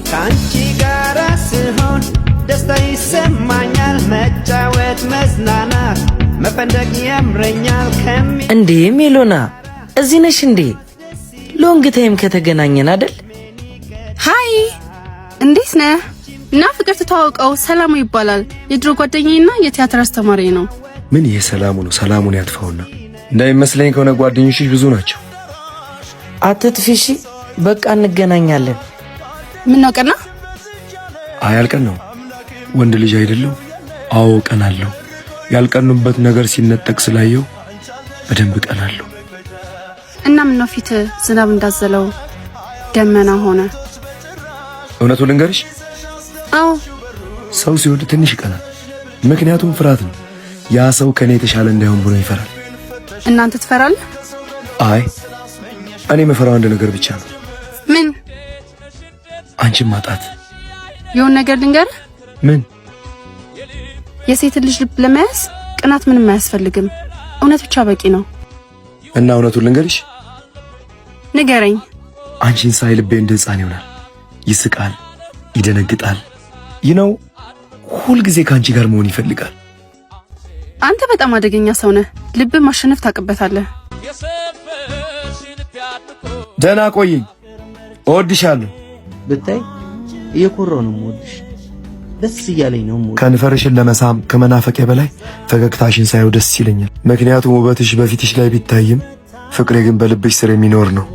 ካንቺ ጋር ስሆን ደስታ ይሰማኛል መጫወት መዝናናት መፈንደቅ ያምረኛል እንዴ ሜሎና እዚህ ነሽ እንዴ? ሎንግ ታይም ከተገናኘን አይደል? ሃይ እንዴት ነህ? እና ፍቅር ተተዋውቀው ሰላሙ ይባላል። የድሮ ጓደኛዬና የቲያትር አስተማሪ ነው። ምን የሰላሙ ነው? ሰላሙን ያጥፋውና እንዳይመስለኝ ከሆነ ጓደኞችሽ ብዙ ናቸው። አትጥፊሺ በቃ እንገናኛለን። ምን ነው ቀና? አይ አልቀናው። ወንድ ልጅ አይደለም? አዎ ቀናለሁ። ያልቀኑበት ነገር ሲነጠቅ ስላየው በደንብ ቀናለሁ። እና ምን ነው ፊት ዝናብ እንዳዘለው ደመና ሆነ? እውነቱን ልንገርሽ? አዎ ሰው ሲወድ ትንሽ ይቀናል። ምክንያቱም ፍርሃት ነው። ያ ሰው ከኔ የተሻለ እንዳይሆን ብሎ ይፈራል። እናንተ ትፈራለህ? አይ እኔ የምፈራው አንድ ነገር ብቻ ነው። ምን? አንቺን ማጣት። የሆነ ነገር ልንገርህ? ምን? የሴት ልጅ ልብ ለመያዝ ቅናት ምንም አያስፈልግም። እውነት ብቻ በቂ ነው። እና እውነቱን ልንገርሽ? ንገረኝ። አንቺን ሳይ ልቤ እንደ ሕፃን ይሆናል። ይስቃል፣ ይደነግጣል። ይነው ሁል ጊዜ ካንቺ ጋር መሆን ይፈልጋል። አንተ በጣም አደገኛ ሰው ነህ። ልብ ማሸነፍ ታውቅበታለህ። ደህና ቆይኝ። እወድሻለሁ። ብታይ እየኮራው ነው የምወድሽ። ደስ እያለኝ ነው የምወድሽ። ከንፈርሽን ለመሳም ከመናፈቄ በላይ ፈገግታሽን ሳየው ደስ ይለኛል። ምክንያቱም ውበትሽ በፊትሽ ላይ ቢታይም ፍቅሬ ግን በልብሽ ስር የሚኖር ነው።